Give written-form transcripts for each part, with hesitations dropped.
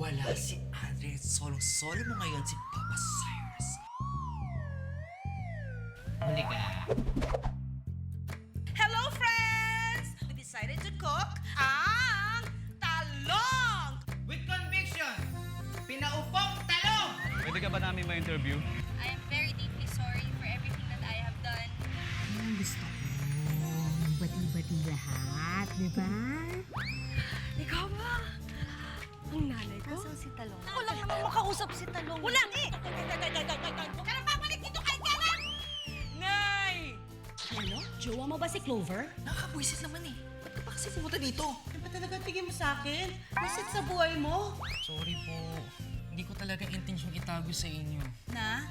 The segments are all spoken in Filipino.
Wala si Andre. Solong-solo mo ngayon si Papa Cyrus. Huli ka. Hello, friends! We decided to cook ang talong! With conviction, pinaupong talong! Pwede ka ba namin ma-interview? I am very deeply sorry for everything that I have done. Ang gusto ko, bati-bati lahat, di ba? Ikaw ba? Ang nanay ko? Nasaan si Talong? Ako lang naman makausap si Talong. Walang eh! Huwag ka na babalik dito kay Kara! Nay! Ano? Jowa mo ba si Clover? Nakakabwisit naman eh. Ba't ka pa kasi pumunta dito? Ano ba talaga tingin mo sa akin? Visit sa buhay mo? Sorry po. Hindi ko talaga intensyong itago sa inyo. Na?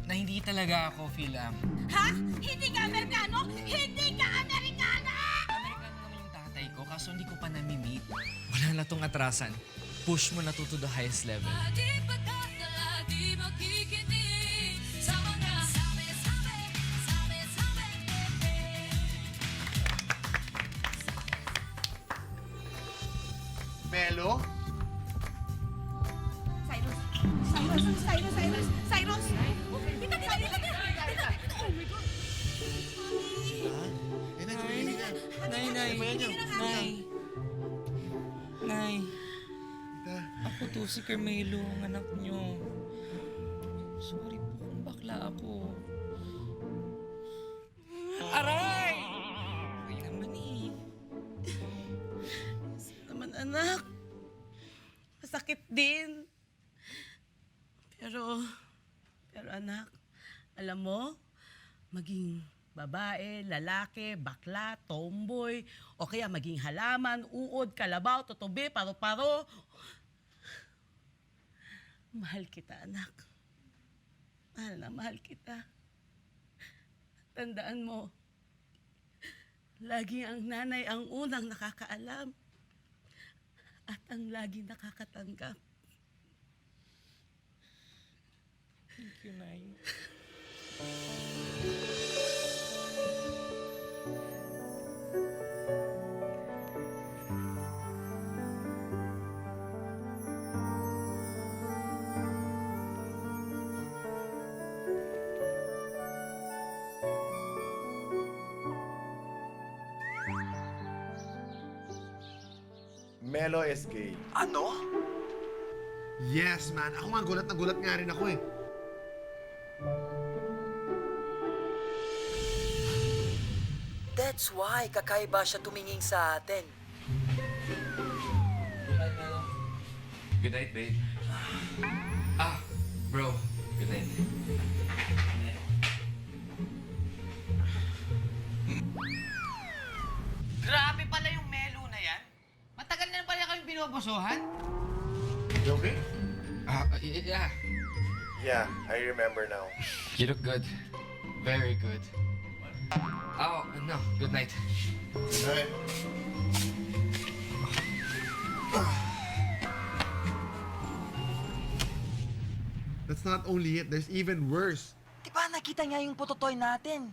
Na hindi talaga ako, Philam. Ha? Hindi ka Amerikano? Hindi ka Amerikana! Amerikano naman yung tatay ko, kaso hindi ko pa nami-meet. Wala na tong atrasan. Push mo na to the highest level. Di pagkatala, di makikinig sa mga sabi-sabi. Melo? Cyrus! Cyrus! Dito! Oh my God! Eh, tumigil na. Nay. Nay. Tita, Ako to si Carmelo, ang anak nyo. Sorry po kung bakla ako. Aray! Okay naman eh. Naman anak. Masakit din. Pero anak, alam mo, maging babae, lalaki, bakla, tomboy, o kaya maging halaman, uod, kalabaw, tutubi, paro-paro. Mahal kita, anak. Mahal na mahal kita. Tandaan mo, lagi ang nanay ang unang nakakaalam at ang lagi nakakatanggap. Thank you, Nay. Melo is gay. Ano? Yes, man. Ako nga, gulat na gulat nga rin ako eh. That's why kakaiba siya tumingin sa atin. Good night, babe. Bro. Good night. Grabe pala yung Melo na yan. Matagal na pala kayong binobosohan. You okay? Yeah. Yeah, I remember now. You look good. Very good. Oh, no. Good night. Good night. That's not only it, there's even worse. Di ba nakita niya yung putotoy natin?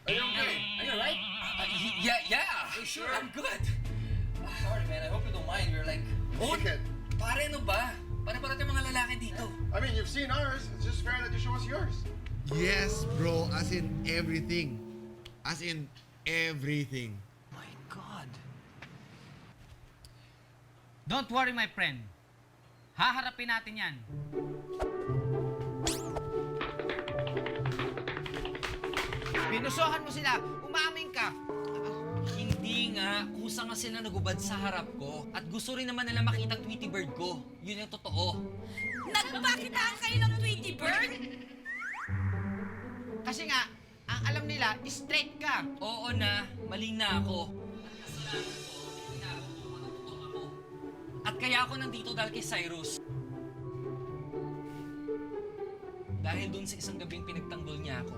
Are you alright? Yeah. Sure. I'm good. Sorry, man. I hope you don't mind. We're like... Oh, Chicken. pare, ano ba? Para tayong mga lalaki dito. I mean, you've seen ours. It's just fair that you show us yours. Yes, bro. As in everything. As in everything. My God. Don't worry, my friend. Haharapin natin yan. Pinusohan mo sila. Umamin ka. Hindi nga. Kusa nga sila nagubad sa harap ko. At gusto rin naman nila makita ang Tweety Bird ko. Yun yung totoo. Nagpakitaan kayo ng Tweety Bird? Kasi nga, ang alam nila, straight ka. Oo na. Mali na ako. At kasalanan ko, tinapon ko kung ano totoo ako. At kaya ako nandito dahil kay Cyrus. Dahil dun sa isang gabing pinagtanggol niya ako.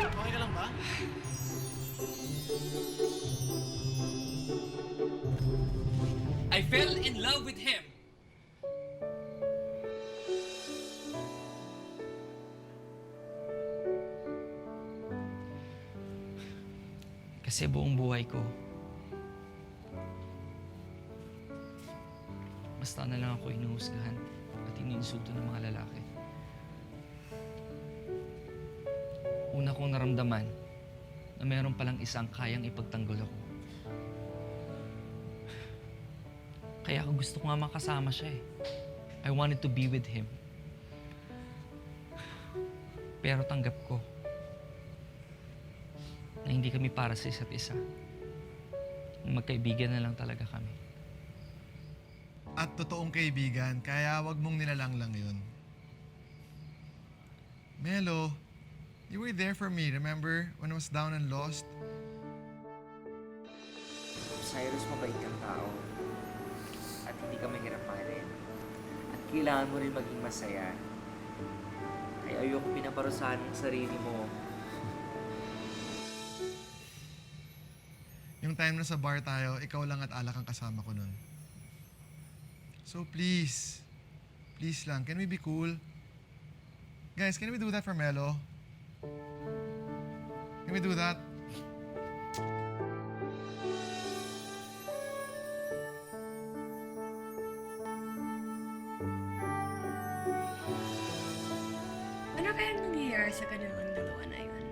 Okay ka lang ba? I fell in love with him. Kasi buong buhay ko, basta na lang ako inuhusgahan at iniinsulto ng mga lalaki. Una kong naramdaman na meron palang isang kayang ipagtanggol ako. Kaya ako gusto ko nga makasama siya eh. I wanted to be with him. Pero tanggap ko na hindi kami para sa isa't isa. Magkaibigan na lang talaga kami. At totoong kaibigan, kaya wag mong nilalang lang yun. Melo, you were there for me, remember? When I was down and lost? Cyrus, mabait kang tao. At hindi ka mahirap mahalin. At kailangan mo rin maging masaya. Kaya ayoko pinaparusahan ng sarili mo. Yung time na sa bar tayo, ikaw lang at Alak ang kasama ko nun. So please, please lang, can we be cool? Guys, can we do that for Melo? Can we do that? Ano kayang nangyayari sa kanilang dalawa na yun?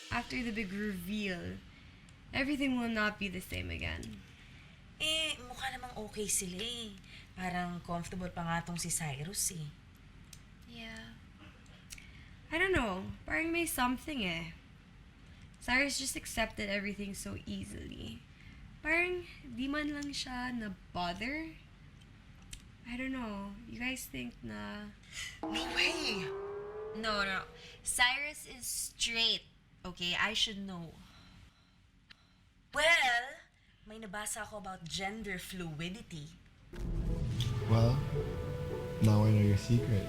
After the big reveal, everything will not be the same again. Eh, mukha namang okay sila eh. Parang comfortable pa nga tong si Cyrus eh. Yeah. I don't know. Parang may something eh. Cyrus just accepted everything so easily. Parang di man lang siya na-bother. I don't know. You guys think na... No way! No. Cyrus is straight. Okay, I should know. Well, may nabasa ako about gender fluidity. Well, now I know your secret.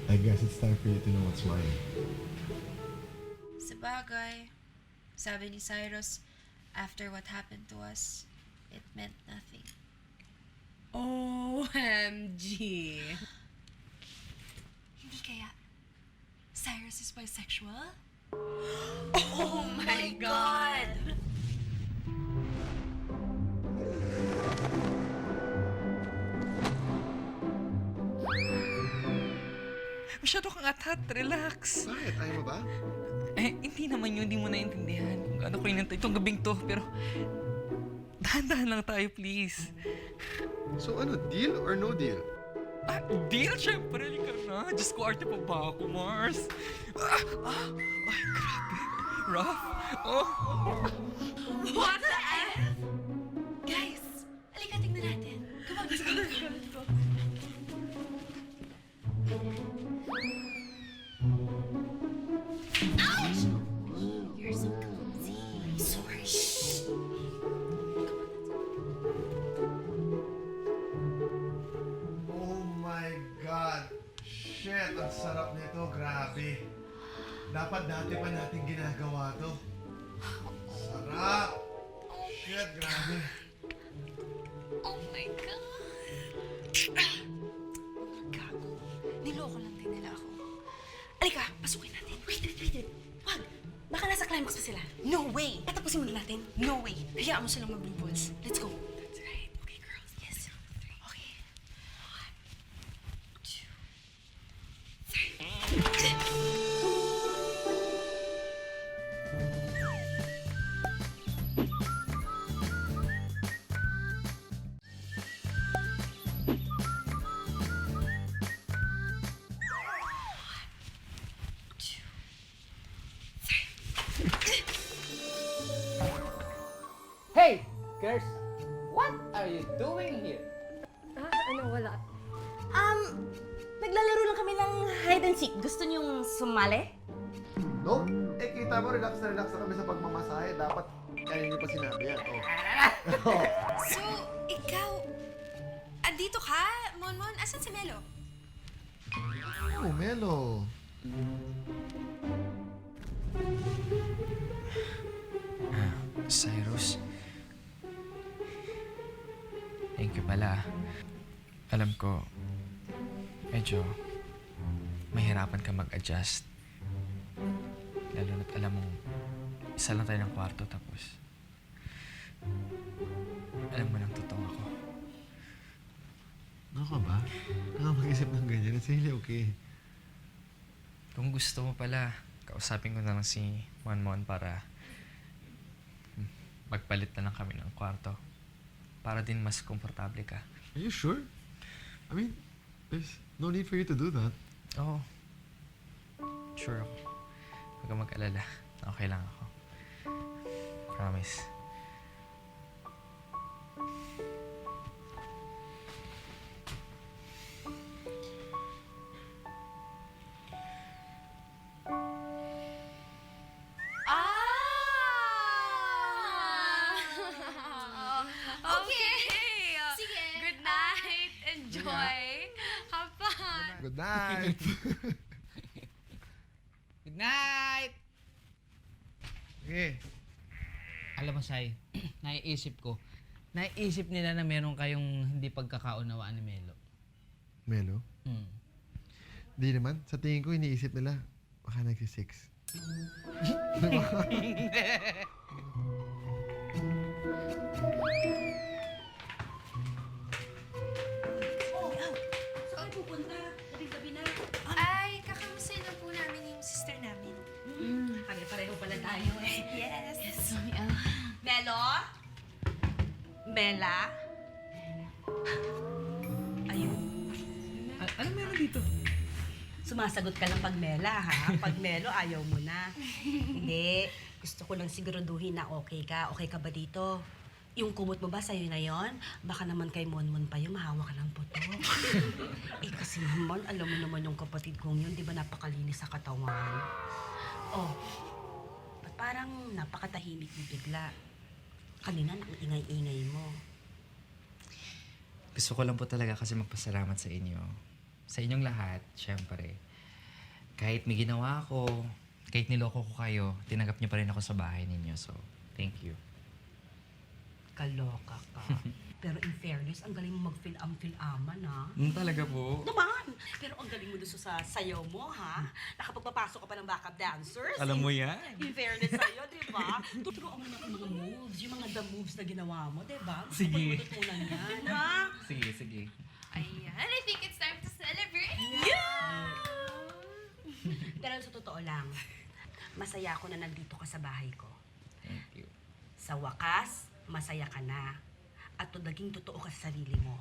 I guess it's time for you to know what's mine. Sabagay, sabi ni Cyrus, after what happened to us, it meant nothing. OMG! Hindi kaya Cyrus is bisexual? Oh my God! Masyado kang atat, relax. Bakit? Ayaw mo ba? Eh, hindi naman yun, hindi mo naiintindihan kung gaano ko inantay itong gabing to, pero dahan-dahan lang tayo, please. So ano, deal or no deal? Ah, deal, syempre, halika na. Diyos ko, arte pa ba ako, Mars? Ay, grabe. Rough. Oh. What the F? Guys, halika tingnan natin. Come on, let's go. Ouch! You're so clumsy. Sorry. Shh. Oh my God! Shit, ang sarap nito, grabe. Dapat dati pa natin ginagawa to. Sarap! Shit, grabe. Oh my God. Gago. Niloko lang din nila ako. Alika, pasukin natin. Wait. Wag. Baka nasa climax pa sila. No way. Tatapusin muna natin. No way. Hayaan mo silang mag-blue balls. Let's go. That's right. Okay, girls. Yes. 3. Okay. 1, 2, 3. Hey, girls! What are you doing here? Wala. Naglalaro lang kami ng hide and seek. Gusto niyong sumali? No? Eh, kita mo, relax na kami sa pagmamasahe. Dapat kanina pa sinabi yan. Oh. So, ikaw, andito ka? Monmon, asan si Melo? Oh, Melo. Cyrus. Thank you pala. Alam ko, medyo mahirapan ka mag-adjust. Lalo na't alam mong isa lang tayo ng kwarto tapos alam mo nang totoo ako. Ano ka ba? Ano mag-isip ng ganyan? It's really okay. Kung gusto mo pala, kausapin ko na lang si Monmon para magpalit na lang kami ng kwarto. Para din mas komportable ka. Are you sure? I mean, there's no need for you to do that. Oo. Sure ako. Huwag kang mag-alala. Okay lang ako. Promise. Okay. Sige. Good night. Enjoy. Have fun. Good night. Good night! Okay. Alam mo, Sai, naiisip nila na meron kayong hindi pagkakaunawaan ni Melo. Melo? Di naman. Sa tingin ko, iniisip nila, baka nagsisix. Saan pupunta? Gabi-gabi na. Ay, kakamusta lang po namin yung sister namin. Pare-pareho pala tayo eh. Yes. Melo? Mela? Ayun. Ano meron dito? Sumasagot ka lang pag Mela, ha? Pag Melo, ayaw mo na. Hindi. Gusto ko lang siguraduhin na okay ka. Okay ka ba dito? Yung kumot mo ba sa'yo na yon? Baka naman kay Monmon pa yung mahawa ka ng puto. Eh kasi naman, alam mo naman yung kapatid kong yun, di ba napakalinis sa katawan? Oh, ba't parang napakatahimik mo bigla? Kanina nang ingay-ingay mo. Gusto ko lang po talaga kasi magpasalamat sa inyo. Sa inyong lahat, syempre. Kahit may ginawa ako, kahit niloko ko kayo, tinanggap niyo pa rin ako sa bahay ninyo. So, thank you. Kaloka ka. Pero in fairness, ang galing mo mag-film-aman, ha? Talaga po? Naman! Pero ang galing mo doon sa sayaw mo, ha? Nakapagpapasok ka pa ng backup dancers. Alam mo yan? In fairness sa'yo, di ba? Tuturuan mo natin mga moves, yung mga the moves na ginawa mo, di ba? Sige. Pagpututunan yan, ha? Sige. Ayan, I think it's time to celebrate. Pero sa totoo lang, masaya ako na nandito ka sa bahay ko. Thank you. Sa wakas, masaya ka na. At naging totoo ka sa sarili mo.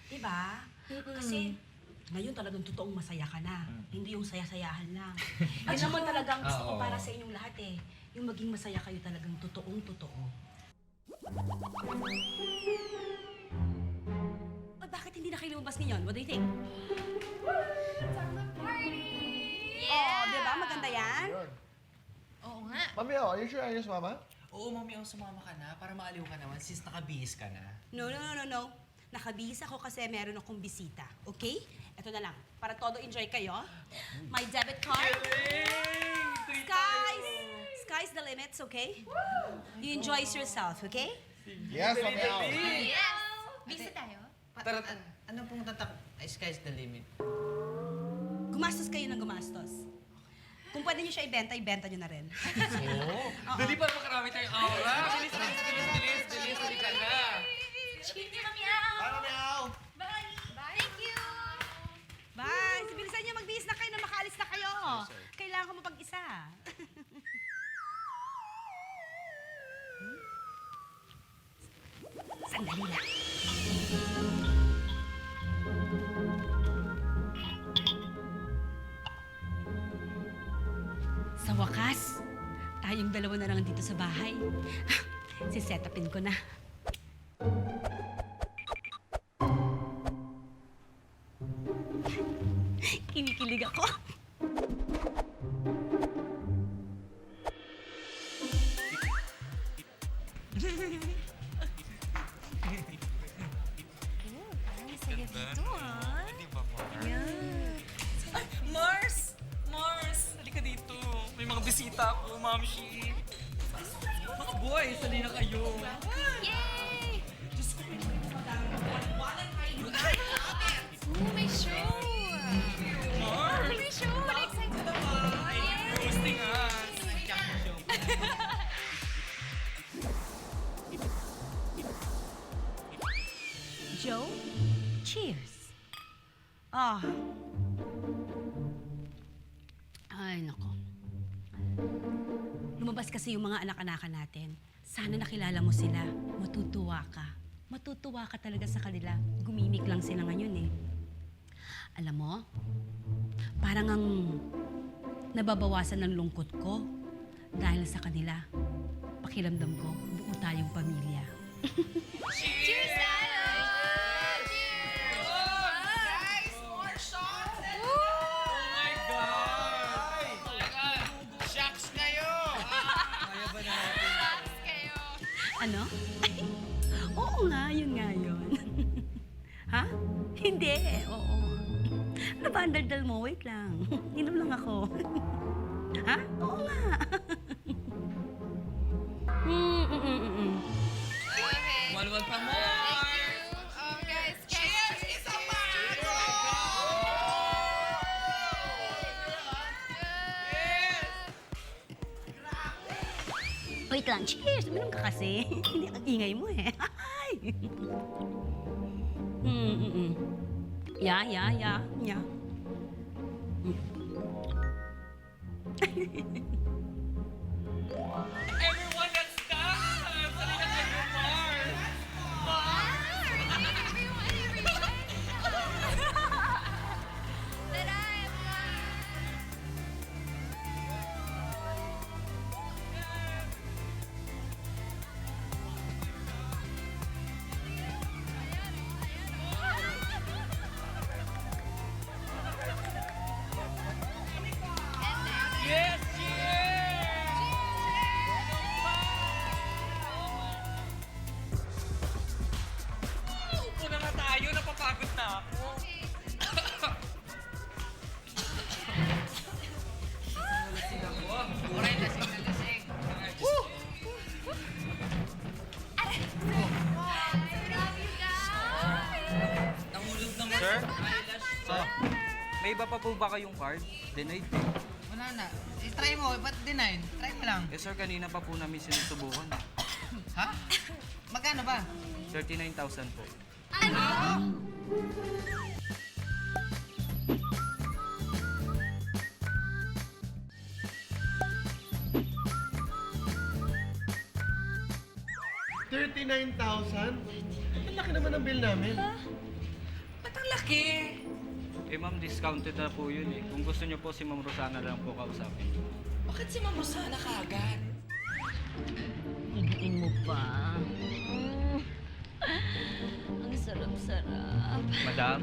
Diba? Kasi ngayon talagang totoong masaya ka na. Hindi yung saya-sayahan lang. At naman talagang gusto ko Oo. para sa inyong lahat eh. Yung maging masaya kayo talagang totoong totoo. Ay, bakit hindi na kayo lumabas ngayon? What do you think? Party! Oh, diba? Maganda yan? Oo nga. Mami, are you sure ayaw sumama? Oo, Mami, sumama ka na para maaliw ka naman since nakabihis ka na. No. Nakabihis ako kasi meron akong bisita. Okay? Ito na lang. Para todo enjoy kayo. My debit card. Sky's the limits, okay? You enjoy yourself, okay? Yes, Mami. Yes! Bisa tayo? Ano pong tatak? Sky's the limit. Gumastos kayo ng gumastos. Kung pwede nyo siya ibenta, ibenta nyo na rin. Dali para makarami tayong aura. Bilis ka na. Thank you, Mami Au. Bye, Mami Au! Bye! Thank you! Bye! Bilisan nyo, magbihis na kayo na makaalis na kayo. Kailangan ko mapag-isa. Sandali lang. Sa wakas, tayong dalawa na lang dito sa bahay. Sisetapin ko na. Kinikilig ako. Sige dito, ah. Mars! Mars! Halika dito. May mga bisita ako, Mamshi. Mga boys, halika na kayo. Yay! Oh, may show! Mars! May show! Excited ako! Hosting us. Joe, cheers. Ah. Ay, nako. Lumabas kasi yung mga anak-anakan natin. Sana nakilala mo sila. Matutuwa ka. Matutuwa ka talaga sa kanila. Gumimik lang sila ngayon eh. Alam mo, parang ang nababawasan ng lungkot ko dahil sa kanila. Pakiramdam ko, buo tayong pamilya. Cheers, tayo! Guys, more shots! Oh my God! Shucks kayo! Ano? Oo nga, yun nga yun. Ha? Hindi, oo. Ano ba ang daldal mo? Wait lang. Inom lang ako. Ha? Oo nga. Walwal pa more! Oh, guys, Cheers! Isa pa! Wait lang. Cheers! Uminom ka kasi. Hindi ang ingay mo eh. Ay! Yeah. Everyone can stop! Halika kayo, Mars! Yes! Cheers! Upo na nga tayo, napapagod na ako. Lasing ako. Oray, lasing na lasing. Nahulog naman. Sir? Eyelash. Oh, may iba pa po ba kayong card? Denied eh. Wala na. I-try mo, ba't denied? Try mo lang. Eh sir, kanina pa po namin sinusubukan. Ha? Magkano ba? 39,000 po. $39,000? Ang laki naman ang bill namin. Ba't ang laki? Eh ma'am, discounted na po yun eh. Kung gusto niyo po si Ma'am Rosana lang po kausapin. Bakit si Ma'am Rosana kaagad? Higuin mo pa. Ang sarap-sarap. Madam,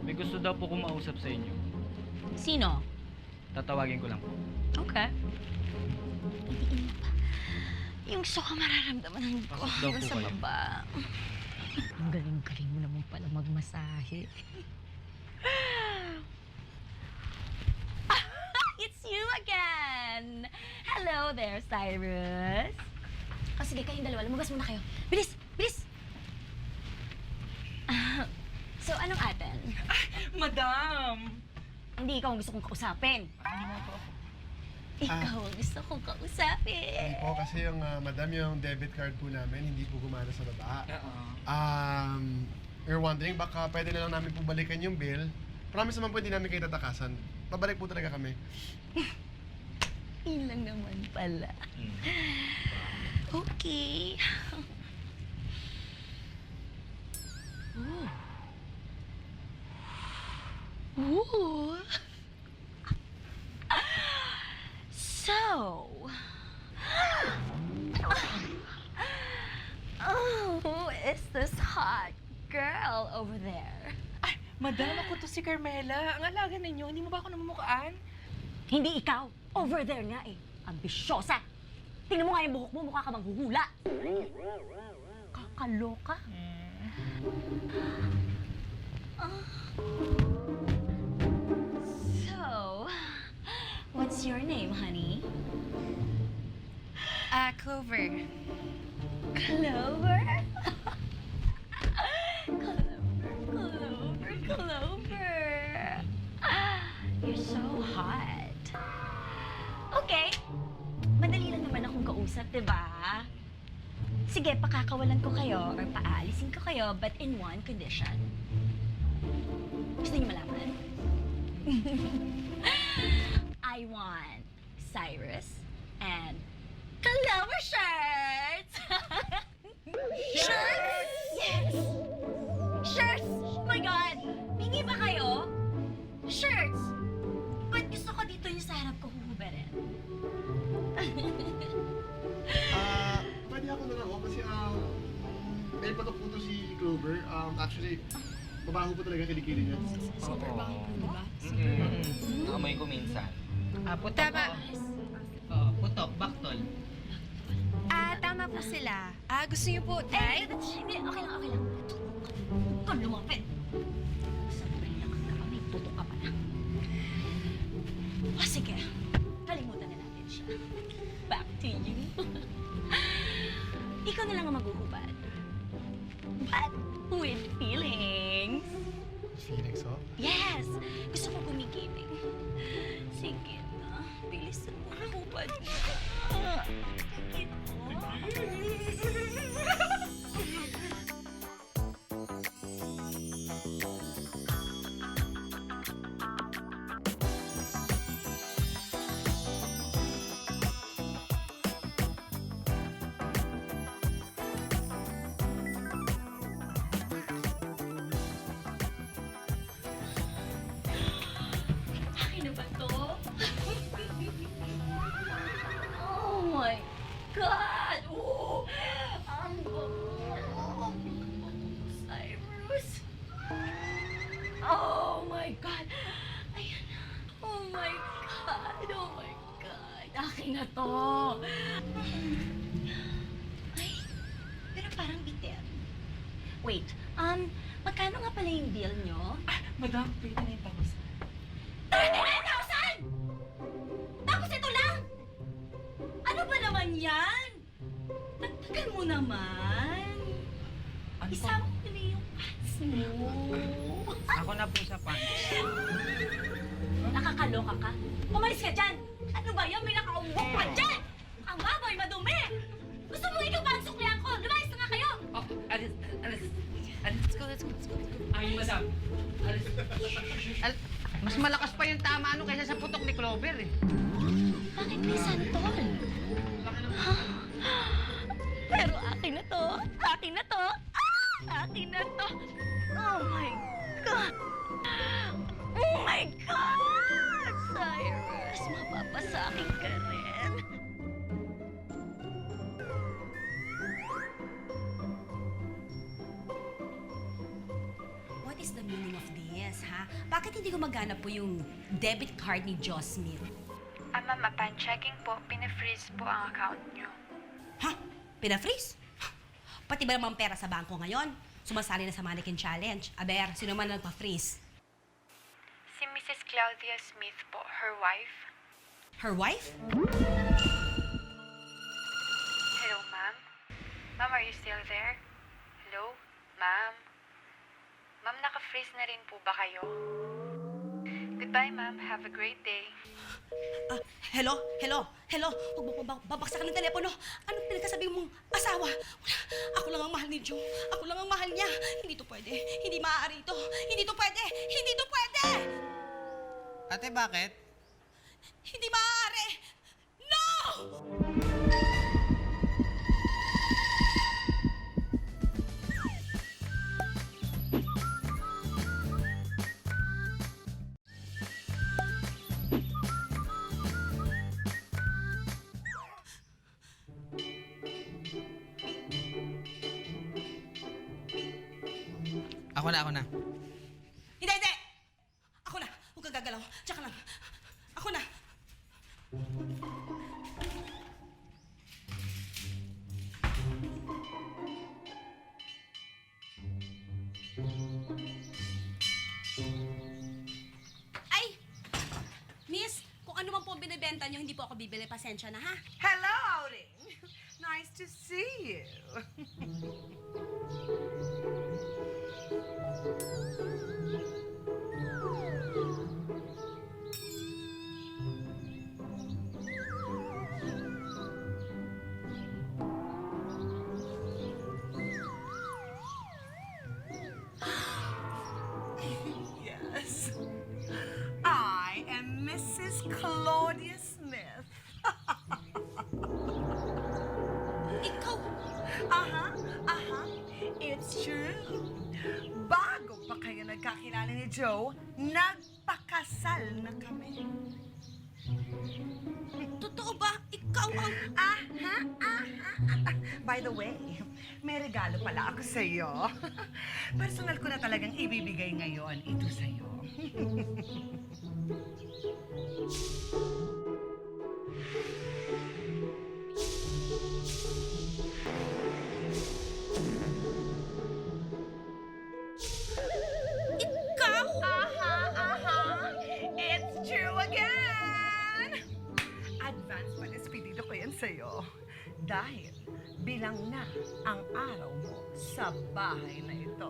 may gusto daw po kumausap sa inyo. Sino? Tatawagin ko lang po. Okay. Higuin mo pa. Yung gusto ko mararamdaman ng ko. Pasok daw po Sa kayo. baba. Ang galing-galing mo naman pala magmasahe. It's you again! Hello there, Cyrus. O sige, kayong dalawa, lumabas muna kayo. Bilis! Bilis! So, anong atin? Madam! Hindi ikaw ang gusto kong kausapin. Ikaw ang gusto kong kausapin. Hindi po, kasi yung, madam, yung debit card po namin, hindi po gumana sa baba. We're wondering, baka pwede na lang namin po balikan yung bill. Promise naman po, hindi namin kayo tatakasan. Babalik po talaga kami. Yun lang naman pala. Okay. Ooh. Ooh. So. Oh, who is this hot girl over there? Ay, madam, ako to si Carmela. Ang alaga ninyo, hindi mo ba ako namumukhaan? Hindi ikaw. Over there nga eh. Ambisyosa. Tingnan mo nga yung buhok mo, mukha ka manghuhula. Kakaloka. So, what's your name, honey? Clover. Clover? Clover. You're so hot. Okay. Madali lang naman akong kausap, diba? Sige, pakakawalan ko kayo or paalisin ko kayo, but in one condition. Gusto niyo malaman? I want Cyrus and Clover shirts! Shirts? Yes! Shirts! Oh my God! Hingi ba kayo? Shirts! But gusto ko dito yung sa harap ko huhubarin. Pwede ako na lang ako kasi may patok po to si Clover. Actually, mabaho po talaga kilikili niya. Super bango po, diba? Amoy ko minsan. Putok. Putok, baktol. Tama po sila. Gusto niyo po, Ay, hindi. Okay lang, okay lang. Huwag kang lumapit. Sabi lang ang kami, tutok ka pa na. O sige, kalimutan na natin siya. Back to you. Ikaw na lang ang maghuhubad. But with feelings. Feelings, oh? Yes! Gusto ko gumigiling. Sige na. Bilisan mo ang hubad mo. Sige na. Akin na ba to? Oh my God! Oh! Ang bango! Cyrus! Oh my God! Ayan na! Oh my God! Oh my God! Akin na to! Ay, pero parang bitter. Wait, magkano nga pala yung bill nyo? Madam, 39,000. 39,000! Tapos ito lang! Ano ba naman yan? Nagtagal mo naman. Isama mo na yung pants mo. Ako na po sa pants. Nakakaloka ka? Pumalis ka dyan! Ano ba yan? May nakaumbok pa dyan! Ang baboy, madumi! Gusto mo ikaw parang suklihan ko? Lumayas na nga kayo! Oh, alis. Let's go. Ay, madam. Alis. Mas malakas pa yung tama ano kaysa sa putok ni Clover eh. Bakit may santol? Ha? Pero akin na to. Akin na to. Akin na to. Oh my God. Oh my God! Cyrus, mapapasakin ka rin. What is the meaning of this, ha? Bakit hindi gumagana po yung debit card ni Joss Smith? Ma'am, upon checking po, pina-freeze po ang account niyo. Ha? Pina-freeze? Pati ba naman pera sa bangko ngayon? Sumasali na sa mannequin challenge. Aber, sino man nagpa-freeze? Si Mrs. Claudia Smith po, her wife. Her wife? Hello, ma'am? Ma'am, are you still there? Hello? Ma'am? Ma'am, naka-freeze na rin po ba kayo? Goodbye, ma'am. Have a great day. Hello? Huwag mo babaksakan ng telepono. Anong pinagkasabi mong asawa? Wala. Ako lang ang mahal ni Joe. Ako lang ang mahal niya. Hindi to pwede. Hindi maaari ito. Hindi to pwede. Hindi to pwede! Ate, bakit? Hindi maaari! No! Ako na. Hindi! Ako na. Huwag kang gagalaw. Tsaka lang. Ako na. Ay! Miss, kung ano man po ang binibenta nyo, hindi po ako bibili. Pasensya na, ha? Hello, Outing. Nice to see you. Yes. I am Mrs. Claudia Smith. Ikaw! Aha, aha. It's true. Bago pa kayo nagkakilala ni Joe, nagpakasal na kami. Totoo ba? Ikaw ang... Aha, aha. By the way, may regalo pala ako sa iyo. Personal ko na talagang ibibigay ngayon ito sa iyo. Ikaw! Aha, aha. It's true again. Advance pa despedido ko yan sa iyo. Dahil bilang na ang araw mo sa bahay na ito.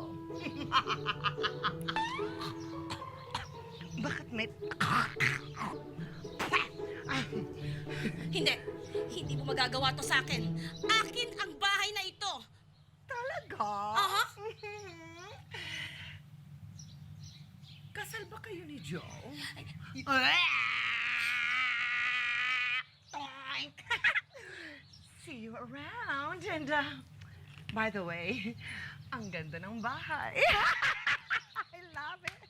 Bakit may... Hindi. Hindi mo magagawa to sa akin. Akin ang bahay na ito. Talaga? Aha. Kasal ba kayo ni Joe? See you around. And, by the way, ang ganda ng bahay. I love it.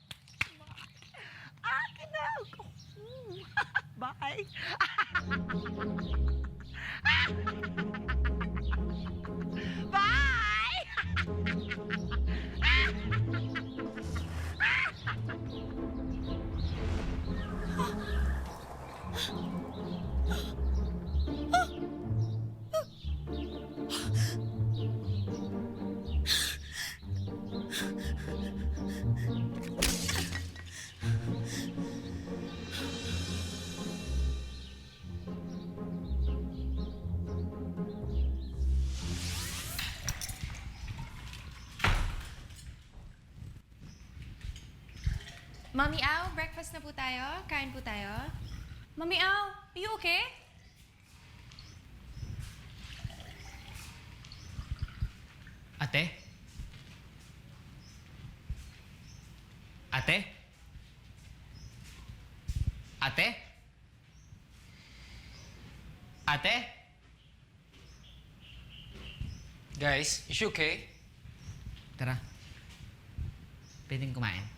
Akin na. Bye. Bye. Mami Au, breakfast na po tayo. Kain po tayo. Mami Au, are you okay? Ate? Ate? Ate? Ate? Guys, is she okay? Tara. Pwedeng kumain.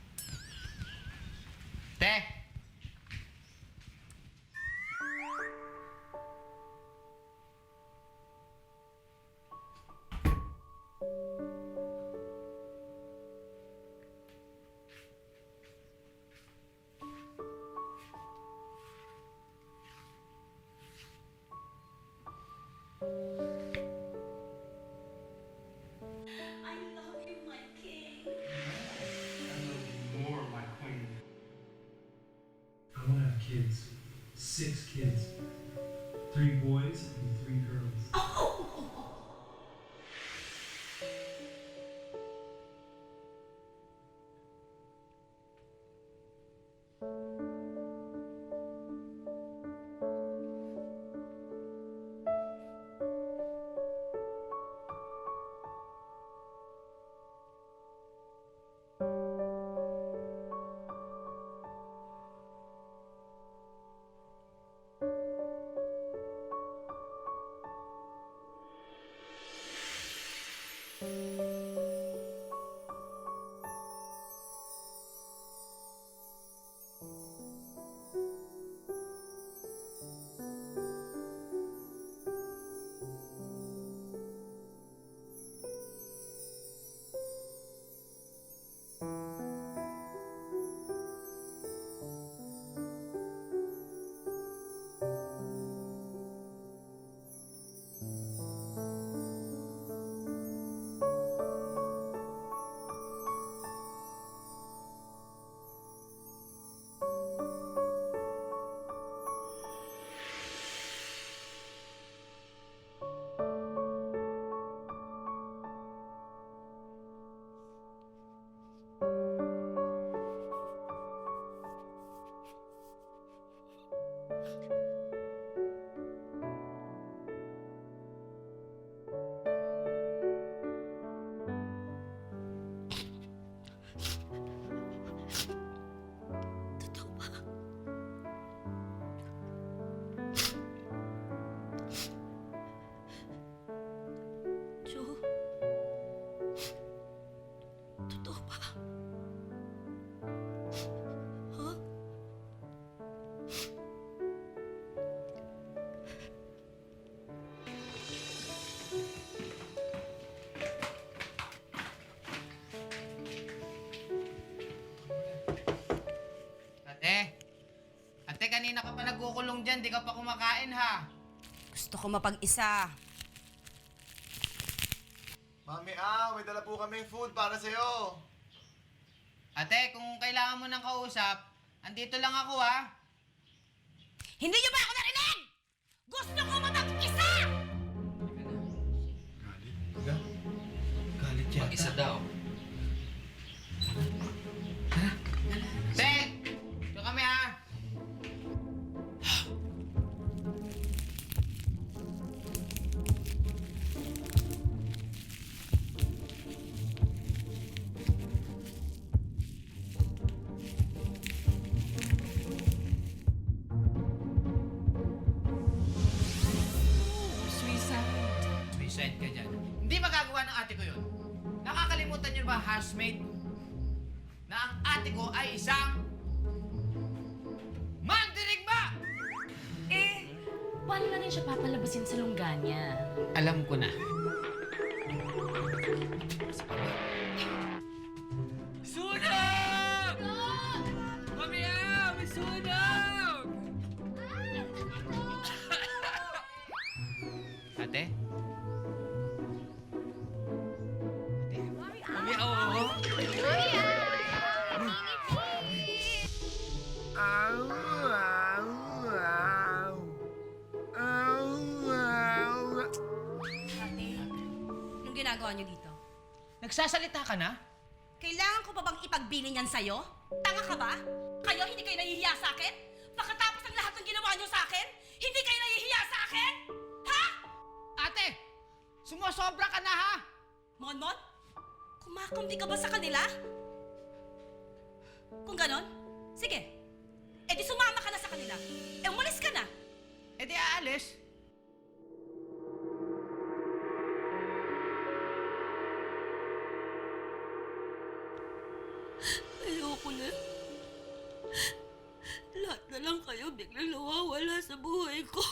Te! I love you, my king. More, my queen. I want to have kids. 6 kids. 3 boys and 3 girls. nagkukulong dyan, di ka pa kumakain ha. Gusto ko mapag-isa. Mami, may dala po kaming food para sa'yo. Ate, kung kailangan mo ng kausap, andito lang ako ha. Hindi niyo ba ako narinig? Gusto ko mapag-isa! Galit yata. Mag-isa daw. Te, ito kami ha. Suicide ka dyan. Hindi magagawa ng ate ko yun. Nakakalimutan niyo ba, housemate? Na ang ate ko ay isang mandirigma! Paano na rin siya papalabasin sa lungganya? Alam ko na. Sunog! Mami, may sunog! Ate? Mami, oo. Ate, anong ginagawa niyo dito? Nagsasalita ka na? Kailangan ko pa bang ipagbili niyan sa'yo? Tanga ka ba? Kayo hindi kayo nahihiya sa akin? Pagkatapos ng lahat ng ginawa niyo sa akin, hindi kayo nahihiya sa akin? Ha? Ate! Sumusobra ka na ha! Monmon? Kumakampi ka ba sa kanila? Kung ganon, sige. E di sumama ka na sa kanila. E umalis ka na. E di aalis. Ayoko na. Lahat na lang kayo biglang nawawala sa buhay ko.